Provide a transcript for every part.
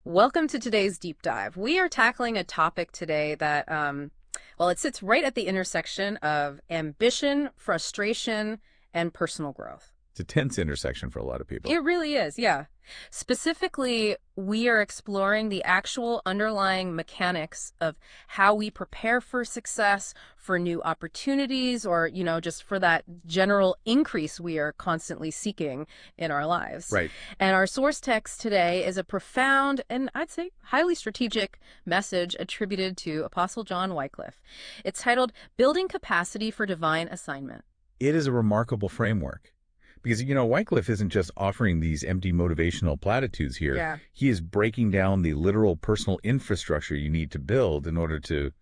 Welcome to today's deep dive. We are tackling a topic today that, it sits right at the intersection of ambition, frustration, and personal growth. It's a tense intersection for a lot of people. It really is, yeah. Specifically, we are exploring the actual underlying mechanics of how we prepare for success, for new opportunities, or, just for that general increase we are constantly seeking in our lives. Right. And our source text today is a profound and I'd say highly strategic message attributed to Apostle John Wycliffe. It's titled Building Capacity for Divine Assignment. It is a remarkable framework. Because, Wycliffe isn't just offering these empty motivational platitudes here. Yeah. He is breaking down the literal personal infrastructure you need to build in order to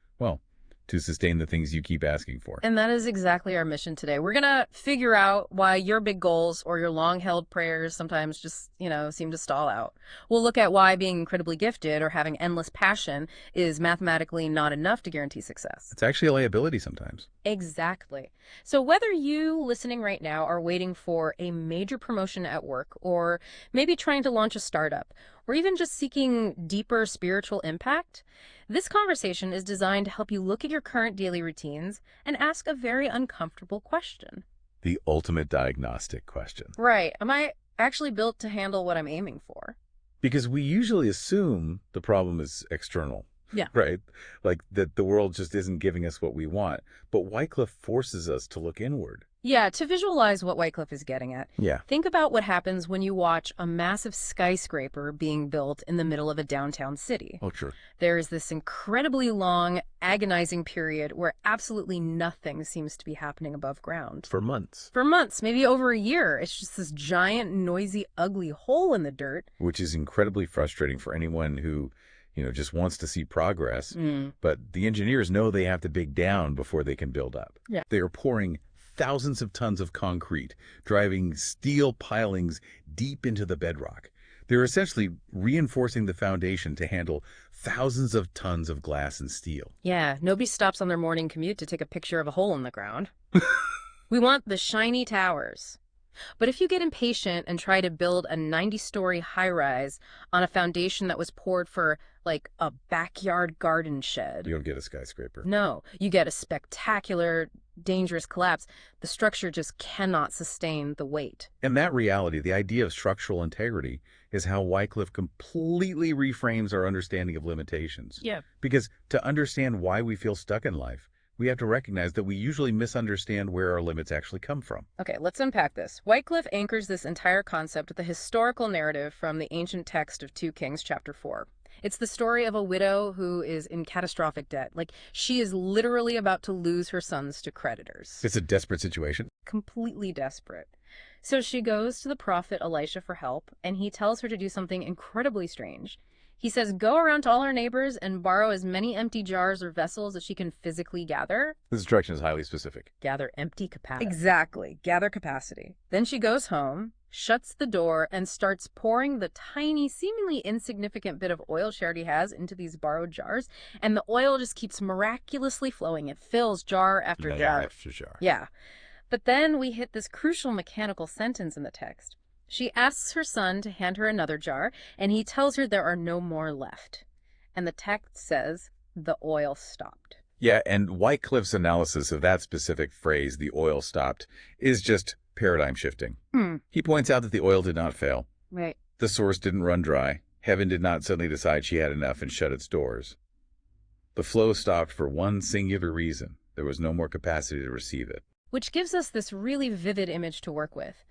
sustain the things you keep asking for. And that is exactly our mission today. We're going to figure out why your big goals or your long-held prayers sometimes just, seem to stall out. We'll look at why being incredibly gifted or having endless passion is mathematically not enough to guarantee success. It's actually a liability sometimes. Exactly. So whether you listening right now are waiting for a major promotion at work, or maybe trying to launch a startup, or even just seeking deeper spiritual impact, this conversation is designed to help you look at your current daily routines and ask a very uncomfortable question. The ultimate diagnostic question. Right. Am I actually built to handle what I'm aiming for? Because we usually assume the problem is external. Yeah. Right? Like that the world just isn't giving us what we want. But Wycliffe forces us to look inward. Yeah, to visualize what Wycliffe is getting at. Yeah. Think about what happens when you watch a massive skyscraper being built in the middle of a downtown city. Oh, sure. There is this incredibly long, agonizing period where absolutely nothing seems to be happening above ground. For months. For months, maybe over a year. It's just this giant, noisy, ugly hole in the dirt. Which is incredibly frustrating for anyone who just wants to see progress. But the engineers know they have to dig down before they can build up. Yeah. They are pouring thousands of tons of concrete, driving steel pilings deep into the bedrock. They're essentially reinforcing the foundation to handle thousands of tons of glass and steel. Yeah, nobody stops on their morning commute to take a picture of a hole in the ground. We want the shiny towers. But if you get impatient and try to build a 90-story high-rise on a foundation that was poured for, like, a backyard garden shed... You don't get a skyscraper. No, you get a spectacular, dangerous collapse. The structure just cannot sustain the weight. And that reality, the idea of structural integrity, is how Wycliffe completely reframes our understanding of limitations. Yeah. Because to understand why we feel stuck in life, we have to recognize that we usually misunderstand where our limits actually come from. Okay, let's unpack this. Wycliffe anchors this entire concept with a historical narrative from the ancient text of 2 Kings chapter 4. It's the story of a widow who is in catastrophic debt. Like, she is literally about to lose her sons to creditors. It's a desperate situation. Completely desperate. So she goes to the prophet Elisha for help, and he tells her to do something incredibly strange. He says, go around to all her neighbors and borrow as many empty jars or vessels as she can physically gather. This instruction is highly specific. Gather empty capacity. Exactly. Gather capacity. Then she goes home, shuts the door, and starts pouring the tiny, seemingly insignificant bit of oil she already has into these borrowed jars. And the oil just keeps miraculously flowing. It fills jar after jar. After jar. Yeah. But then we hit this crucial mechanical sentence in the text. She asks her son to hand her another jar, and he tells her there are no more left. And the text says, the oil stopped. Yeah, and Wycliffe's analysis of that specific phrase, the oil stopped, is just paradigm shifting. He points out that the oil did not fail. Right. The source didn't run dry. Heaven did not suddenly decide she had enough and shut its doors. The flow stopped for one singular reason. There was no more capacity to receive it. Which gives us this really vivid image to work with.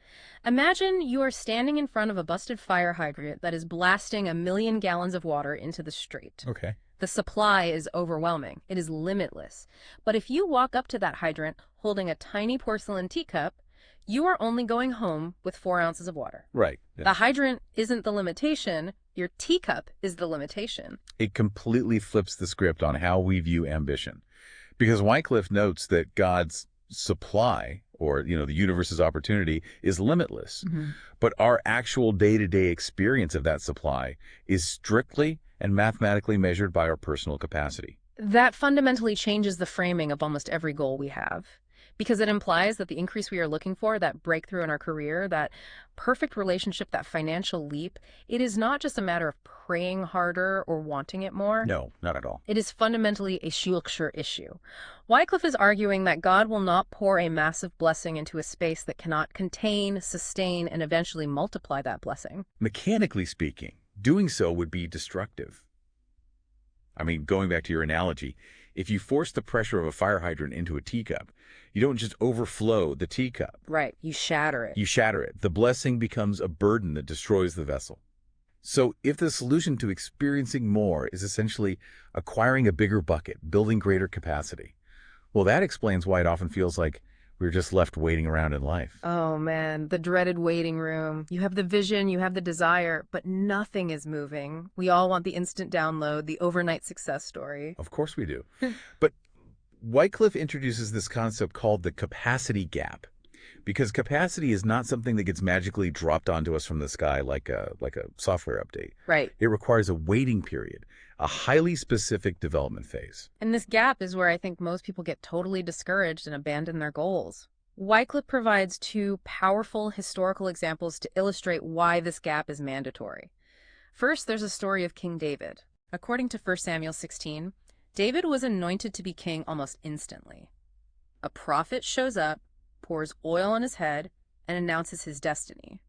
Imagine you are standing in front of a busted fire hydrant that is blasting 1 million gallons of water into the street. Okay. The supply is overwhelming. It is limitless. But if you walk up to that hydrant holding a tiny porcelain teacup, you are only going home with 4 ounces of water. Right. Yeah. The hydrant isn't the limitation. Your teacup is the limitation. It completely flips the script on how we view ambition. Because Wycliffe notes that God's supply, or the universe's opportunity, is limitless. But our actual day-to-day experience of that supply is strictly and mathematically measured by our personal capacity. That fundamentally changes the framing of almost every goal we have. because it implies that the increase we are looking for, that breakthrough in our career, that perfect relationship, that financial leap, it is not just a matter of praying harder or wanting it more. No, not at all. It is fundamentally a Shulksher issue. Wycliffe is arguing that God will not pour a massive blessing into a space that cannot contain, sustain, and eventually multiply that blessing. Mechanically speaking, doing so would be destructive. I mean, going back to your analogy, if you force the pressure of a fire hydrant into a teacup, you don't just overflow the teacup. Right, you shatter it. You shatter it. The blessing becomes a burden that destroys the vessel. So if the solution to experiencing more is essentially acquiring a bigger bucket, building greater capacity, well, that explains why it often feels like we're just left waiting around in life. Oh man, the dreaded waiting room. You have the vision, you have the desire, but nothing is moving. We all want the instant download, the overnight success story. Of course we do. But Wycliffe introduces this concept called the capacity gap, because capacity is not something that gets magically dropped onto us from the sky like a software update. Right. It requires a waiting period, a highly specific development phase. And this gap is where I think most people get totally discouraged and abandon their goals. Wycliffe provides two powerful historical examples to illustrate why this gap is mandatory. First, there's a story of King David. According to 1 Samuel 16, David was anointed to be king almost instantly. A prophet shows up, pours oil on his head, and announces his destiny.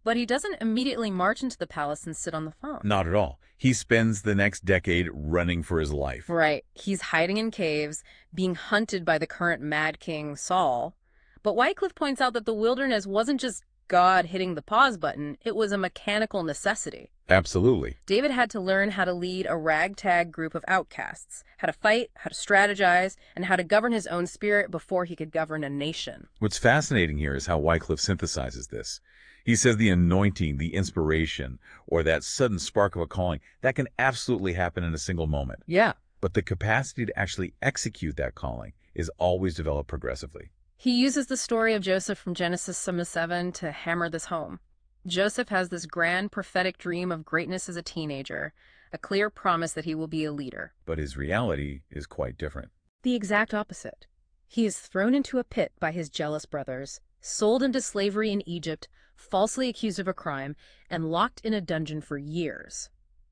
But he doesn't immediately march into the palace and sit on the throne. Not at all. He spends the next decade running for his life. Right. He's hiding in caves, being hunted by the current mad king Saul. But Wycliffe points out that the wilderness wasn't just God hitting the pause button, it was a mechanical necessity. Absolutely. David had to learn how to lead a ragtag group of outcasts, how to fight, how to strategize, and how to govern his own spirit before he could govern a nation. What's fascinating here is how Wycliffe synthesizes this. He says the anointing, the inspiration, or that sudden spark of a calling, that can absolutely happen in a single moment. Yeah. But the capacity to actually execute that calling is always developed progressively. He uses the story of Joseph from Genesis 7 to hammer this home. Joseph has this grand prophetic dream of greatness as a teenager, a clear promise that he will be a leader. But his reality is quite different. The exact opposite. He is thrown into a pit by his jealous brothers, sold into slavery in Egypt, falsely accused of a crime, and locked in a dungeon for years.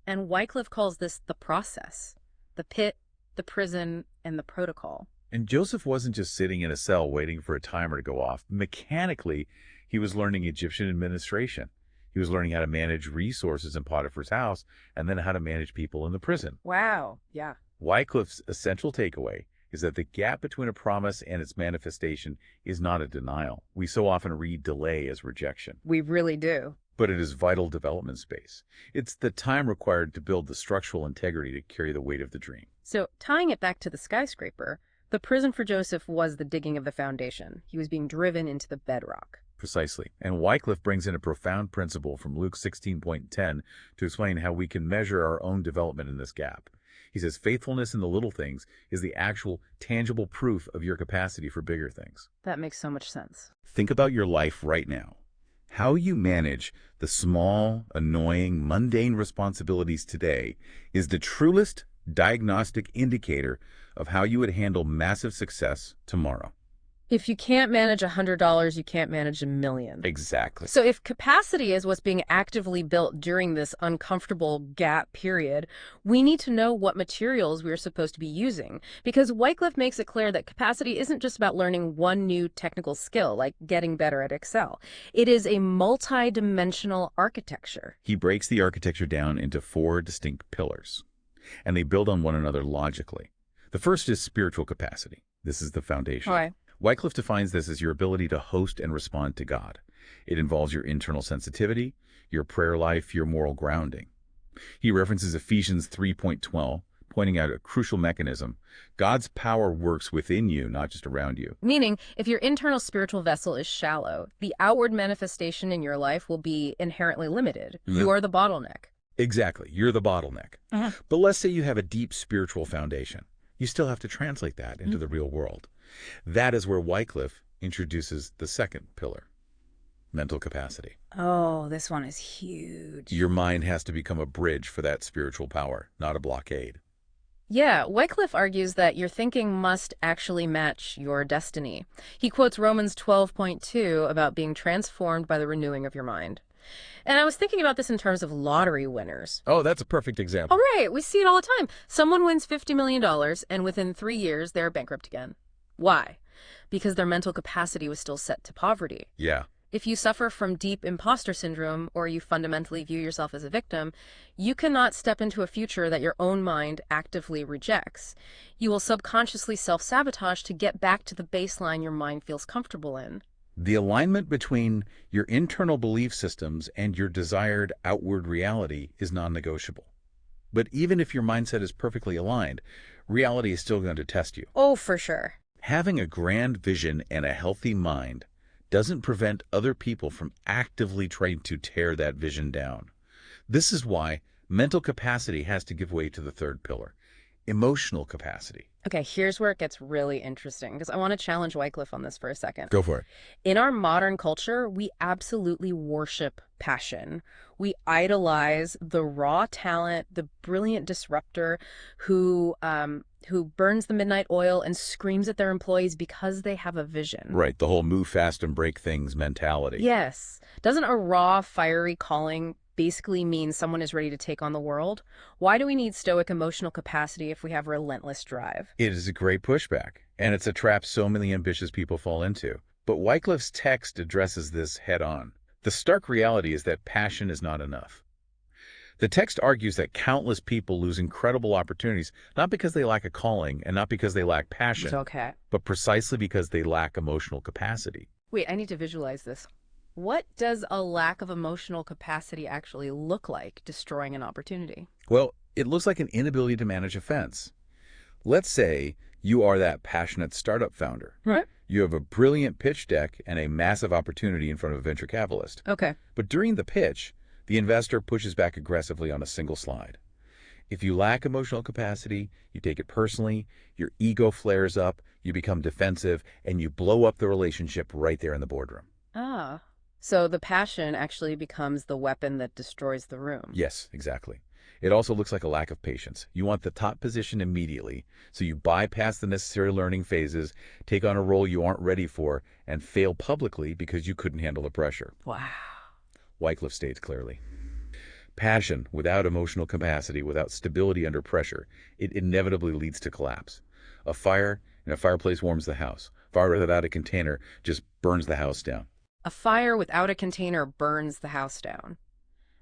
And Wycliffe calls this the process, the pit, the prison, and the protocol. And Joseph wasn't just sitting in a cell waiting for a timer to go off. Mechanically, he was learning Egyptian administration. He was learning how to manage resources in Potiphar's house and then how to manage people in the prison. Wow, yeah. Wycliffe's essential takeaway is that the gap between a promise and its manifestation is not a denial. We so often read delay as rejection. We really do. But it is vital development space. It's the time required to build the structural integrity to carry the weight of the dream. So, tying it back to the skyscraper, the prison for Joseph was the digging of the foundation. He was being driven into the bedrock. Precisely. And Wycliffe brings in a profound principle from Luke 16.10 to explain how we can measure our own development in this gap. He says faithfulness in the little things is the actual, tangible proof of your capacity for bigger things. That makes so much sense. Think about your life right now. How you manage the small, annoying, mundane responsibilities today is the truest diagnostic indicator of how you would handle massive success tomorrow. If you can't manage $100, you can't manage $1 million. Exactly. So if capacity is what's being actively built during this uncomfortable gap period, we need to know what materials we're supposed to be using. Because Wycliffe makes it clear that capacity isn't just about learning one new technical skill, like getting better at Excel. It is a multi-dimensional architecture. He breaks the architecture down into 4 distinct pillars, and they build on one another logically. The first is spiritual capacity. This is the foundation. All right. Wycliffe defines this as your ability to host and respond to God. It involves your internal sensitivity, your prayer life, your moral grounding. He references Ephesians 3.12, pointing out a crucial mechanism. God's power works within you, not just around you. Meaning, if your internal spiritual vessel is shallow, the outward manifestation in your life will be inherently limited. You are the bottleneck. Exactly. You're the bottleneck. But let's say you have a deep spiritual foundation. You still have to translate that into the real world. That is where Wycliffe introduces the second pillar, mental capacity. Oh, this one is huge. Your mind has to become a bridge for that spiritual power, not a blockade. Yeah, Wycliffe argues that your thinking must actually match your destiny. He quotes Romans 12.2 about being transformed by the renewing of your mind. And I was thinking about this in terms of lottery winners. Oh, that's a perfect All example. right, we see it all the time. Someone wins $50 million, and within 3 years, they're bankrupt again. Why? Because their mental capacity was still set to poverty. Yeah. If you suffer from deep imposter syndrome or you fundamentally view yourself as a victim, you cannot step into a future that your own mind actively rejects. You will subconsciously self-sabotage to get back to the baseline your mind feels comfortable in. The alignment between your internal belief systems and your desired outward reality is non-negotiable. But even if your mindset is perfectly aligned, reality is still going to test you. Oh, for sure. Having a grand vision and a healthy mind doesn't prevent other people from actively trying to tear that vision down. This is why mental capacity has to give way to the third pillar, emotional capacity. Okay, here's where it gets really interesting because I want to challenge Wycliffe on this for a second. Go for it. In our modern culture, we absolutely worship passion. We idolize the raw talent, the brilliant disruptor who burns the midnight oil and screams at their employees because they have a vision. Right, the whole move fast and break things mentality. Yes. Doesn't a raw, fiery calling basically mean someone is ready to take on the world? Why do we need stoic emotional capacity if we have relentless drive? It is a great pushback, and it's a trap so many ambitious people fall into. But Wycliffe's text addresses this head on. The stark reality is that passion is not enough. The text argues that countless people lose incredible opportunities, not because they lack a calling and not because they lack passion, Okay. but precisely because they lack emotional capacity. Wait, I need to visualize this. What does a lack of emotional capacity actually look like destroying an opportunity? Well, it looks like an inability to manage offense. Let's say you are that passionate startup founder. Right. You have a brilliant pitch deck and a massive opportunity in front of a venture capitalist. Okay. But during the pitch, the investor pushes back aggressively on a single slide. If you lack emotional capacity, you take it personally, your ego flares up, you become defensive, and you blow up the relationship right there in the boardroom. Ah. So the passion actually becomes the weapon that destroys the room. Yes, exactly. It also looks like a lack of patience. You want the top position immediately, so you bypass the necessary learning phases, take on a role you aren't ready for, and fail publicly because you couldn't handle the pressure. Wow. Wycliffe states clearly. Passion without emotional capacity, without stability under pressure, it inevitably leads to collapse. A fire in a fireplace warms the house. Fire without a container just burns the house down. A fire without a container burns the house down.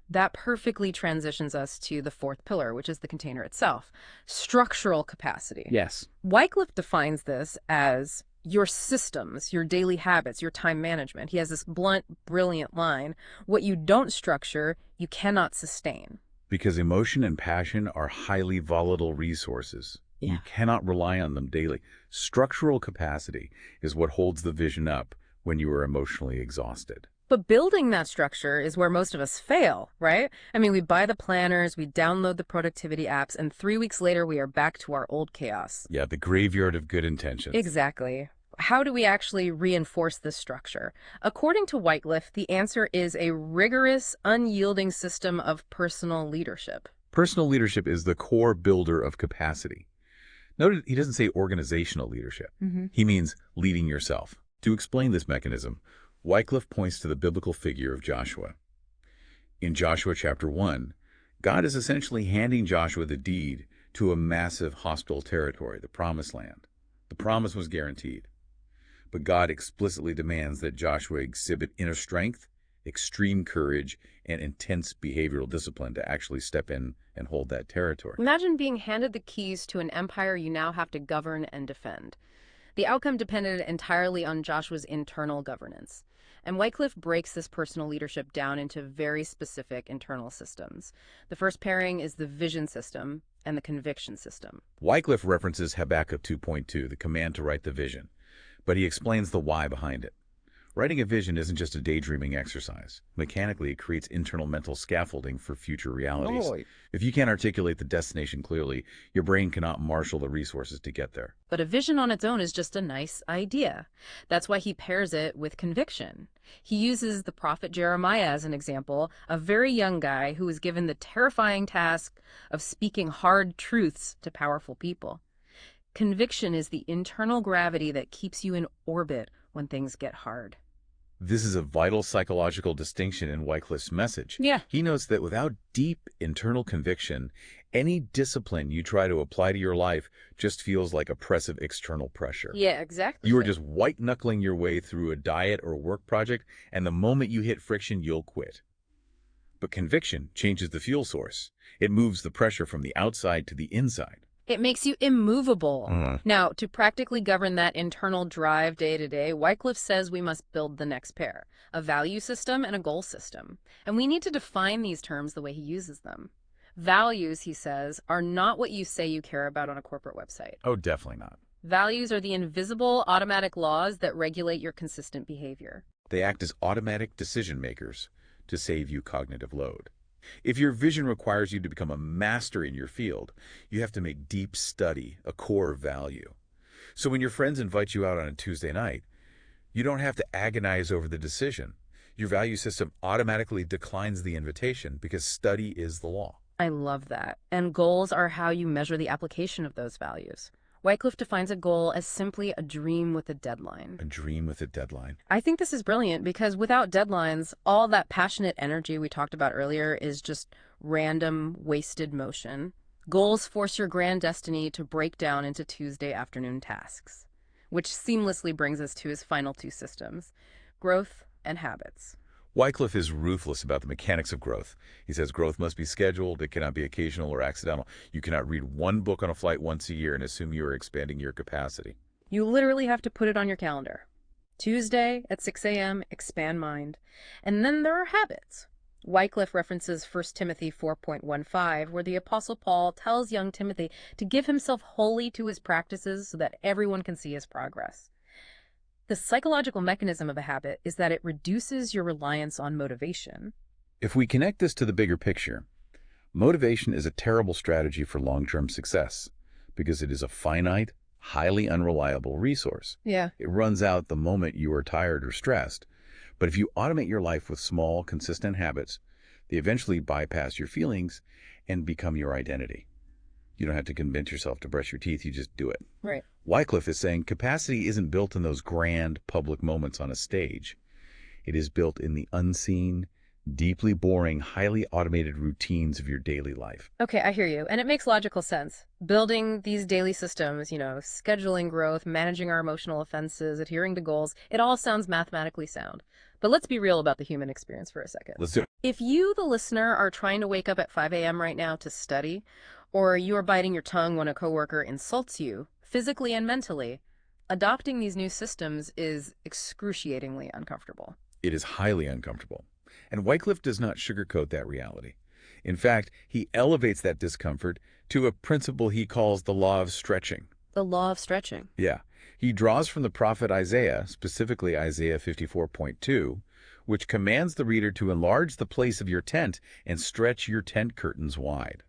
That perfectly transitions us to the fourth pillar, which is the container itself, structural capacity. Yes. Wycliffe defines this as your systems, your daily habits, your time management. He has this blunt, brilliant line: what you don't structure, you cannot sustain. Because emotion and passion are highly volatile resources. Yeah. You cannot rely on them daily. Structural capacity is what holds the vision up when you are emotionally exhausted. But building that structure is where most of us fail, right? I mean, we buy the planners, we download the productivity apps, and 3 weeks later we are back to our old chaos. Yeah, the graveyard of good intentions. Exactly. How do we actually reinforce this structure? According to Wycliffe, the answer is a rigorous, unyielding system of personal leadership. Personal leadership is the core builder of capacity. Note he doesn't say organizational leadership. He means leading yourself. To explain this mechanism, Wycliffe points to the biblical figure of Joshua. In Joshua chapter 1, God is essentially handing Joshua the deed to a massive hostile territory, the Promised Land. The promise was guaranteed. But God explicitly demands that Joshua exhibit inner strength, extreme courage, and intense behavioral discipline to actually step in and hold that territory. Imagine being handed the keys to an empire you now have to govern and defend. The outcome depended entirely on Joshua's internal governance. And Wycliffe breaks this personal leadership down into very specific internal systems. The first pairing is the vision system and the conviction system. Wycliffe references Habakkuk 2.2, the command to write the vision, but he explains the why behind it. Writing a vision isn't just a daydreaming exercise. Mechanically, it creates internal mental scaffolding for future realities. Right. If you can't articulate the destination clearly, your brain cannot marshal the resources to get there. But a vision on its own is just a nice idea. That's why he pairs it with conviction. He uses the prophet Jeremiah as an example, a very young guy who was given the terrifying task of speaking hard truths to powerful people. Conviction is the internal gravity that keeps you in orbit when things get hard. This is a vital psychological distinction in Wycliffe's message. Yeah. He notes that without deep internal conviction, any discipline you try to apply to your life just feels like oppressive external pressure. Yeah, exactly. You are just white-knuckling your way through a diet or work project, and the moment you hit friction, you'll quit. But conviction changes the fuel source. It moves the pressure from the outside to the inside. It makes you immovable. Now, to practically govern that internal drive day to day, Wycliffe says we must build the next pair, a value system and a goal system. And we need to define these terms the way he uses them. Values, he says, are not what you say you care about on a corporate website. Oh, definitely not. Values are the invisible, automatic laws that regulate your consistent behavior. They act as automatic decision makers to save you cognitive load. If your vision requires you to become a master in your field, you have to make deep study a core value. So when your friends invite you out on a Tuesday night, you don't have to agonize over the decision. Your value system automatically declines the invitation because study is the law. I love that. And goals are how you measure the application of those values. Wycliffe defines a goal as simply a dream with a deadline. A dream with a deadline. I think this is brilliant because without deadlines, all that passionate energy we talked about earlier is just random, wasted motion. Goals force your grand destiny to break down into Tuesday afternoon tasks, which seamlessly brings us to his final two systems, growth and habits. Wycliffe is ruthless about the mechanics of growth. He says growth must be scheduled, it cannot be occasional or accidental. You cannot read one book on a flight once a year and assume you are expanding your capacity. You literally have to put it on your calendar. Tuesday at 6 a.m., expand mind. And then there are habits. Wycliffe references 1 Timothy 4.15, where the Apostle Paul tells young Timothy to give himself wholly to his practices so that everyone can see his progress. The psychological mechanism of a habit is that it reduces your reliance on motivation. If we connect this to the bigger picture, motivation is a terrible strategy for long-term success because it is a finite, highly unreliable resource. Yeah. It runs out the moment you are tired or stressed. But if you automate your life with small, consistent habits, they eventually bypass your feelings and become your identity. You don't have to convince yourself to brush your teeth, you just do it. Right. Wycliffe is saying capacity isn't built in those grand public moments on a stage. It is built in the unseen, deeply boring, highly automated routines of your daily life. Okay, I hear you. And it makes logical sense. Building these daily systems, scheduling growth, managing our emotional offenses, adhering to goals, it all sounds mathematically sound. But let's be real about the human experience for a second. Let's do it. If you, the listener, are trying to wake up at 5 a.m. right now to study, or you are biting your tongue when a coworker insults you, physically and mentally, adopting these new systems is excruciatingly uncomfortable. It is highly uncomfortable. And Wycliffe does not sugarcoat that reality. In fact, he elevates that discomfort to a principle he calls the law of stretching. The law of stretching. Yeah. He draws from the prophet Isaiah, specifically Isaiah 54.2, which commands the reader to enlarge the place of your tent and stretch your tent curtains wide.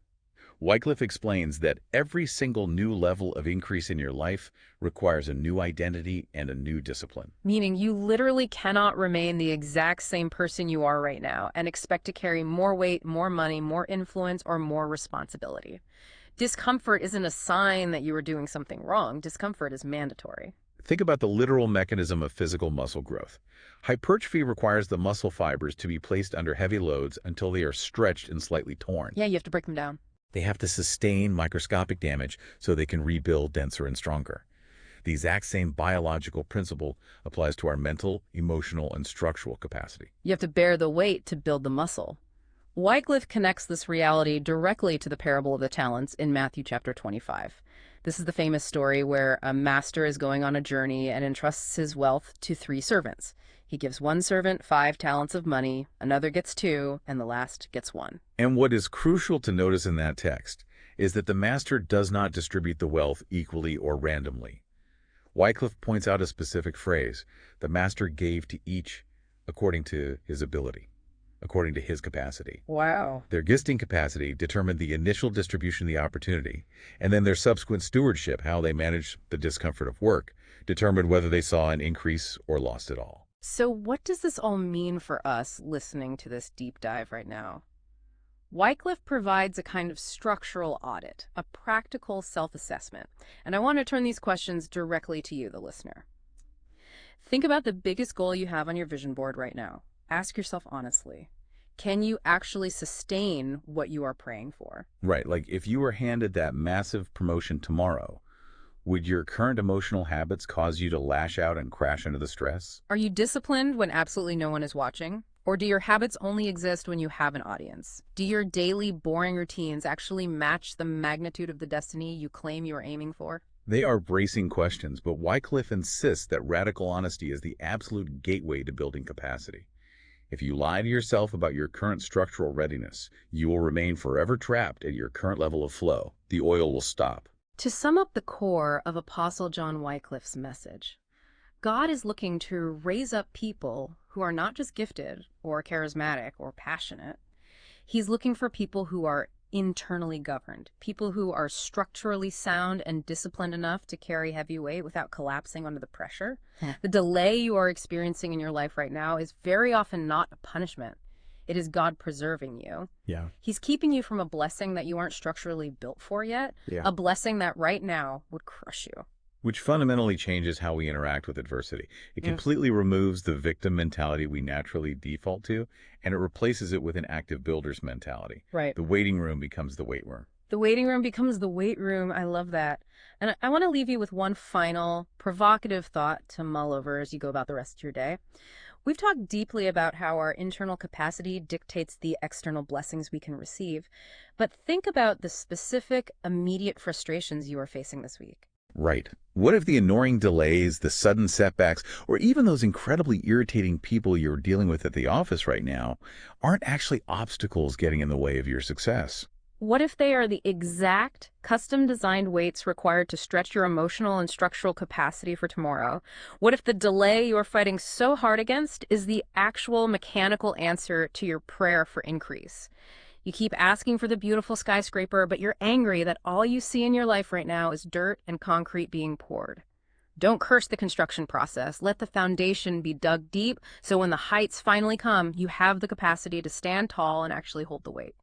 Wycliffe explains that every single new level of increase in your life requires a new identity and a new discipline. Meaning you literally cannot remain the exact same person you are right now and expect to carry more weight, more money, more influence, or more responsibility. Discomfort isn't a sign that you are doing something wrong. Discomfort is mandatory. Think about the literal mechanism of physical muscle growth. Hypertrophy requires the muscle fibers to be placed under heavy loads until they are stretched and slightly torn. Yeah, you have to break them down. They have to sustain microscopic damage so they can rebuild denser and stronger. The exact same biological principle applies to our mental, emotional, and structural capacity. You have to bear the weight to build the muscle. Wycliffe connects this reality directly to the parable of the talents in Matthew chapter 25. This is the famous story where a master is going on a journey and entrusts his wealth to 3 servants. He gives one servant 5 talents of money, another gets 2, and the last gets 1. And what is crucial to notice in that text is that the master does not distribute the wealth equally or randomly. Wycliffe points out a specific phrase: the master gave to each according to his ability, according to his capacity. Wow. Their gifting capacity determined the initial distribution of the opportunity, and then their subsequent stewardship, how they managed the discomfort of work, determined whether they saw an increase or lost it all. So what does this all mean for us listening to this deep dive right now? Wycliffe provides a kind of structural audit, a practical self-assessment. And I want to turn these questions directly to you, the listener. Think about the biggest goal you have on your vision board right now. Ask yourself honestly, can you actually sustain what you are praying for? Right, like if you were handed that massive promotion tomorrow, would your current emotional habits cause you to lash out and crash under the stress? Are you disciplined when absolutely no one is watching? Or do your habits only exist when you have an audience? Do your daily boring routines actually match the magnitude of the destiny you claim you are aiming for? They are bracing questions, but Wycliffe insists that radical honesty is the absolute gateway to building capacity. If you lie to yourself about your current structural readiness, you will remain forever trapped at your current level of flow. The oil will stop. To sum up the core of Apostle John Wycliffe's message, God is looking to raise up people who are not just gifted or charismatic or passionate. He's looking for people who are internally governed, people who are structurally sound and disciplined enough to carry heavy weight without collapsing under the pressure. The delay you are experiencing in your life right now is very often not a punishment. It is God preserving you. Yeah. He's keeping you from a blessing that you aren't structurally built for yet, a blessing that right now would crush you. Which fundamentally changes how we interact with adversity. It completely removes the victim mentality we naturally default to, and it replaces it with an active builder's mentality. Right. The waiting room becomes the weight room. The waiting room becomes the weight room. I love that. And I want to leave you with one final provocative thought to mull over as you go about the rest of your day. We've talked deeply about how our internal capacity dictates the external blessings we can receive, but think about the specific, immediate frustrations you are facing this week. Right. What if the annoying delays, the sudden setbacks, or even those incredibly irritating people you're dealing with at the office right now aren't actually obstacles getting in the way of your success? What if they are the exact custom-designed weights required to stretch your emotional and structural capacity for tomorrow? What if the delay you are fighting so hard against is the actual mechanical answer to your prayer for increase? You keep asking for the beautiful skyscraper, but you're angry that all you see in your life right now is dirt and concrete being poured. Don't curse the construction process. Let the foundation be dug deep so when the heights finally come, you have the capacity to stand tall and actually hold the weight.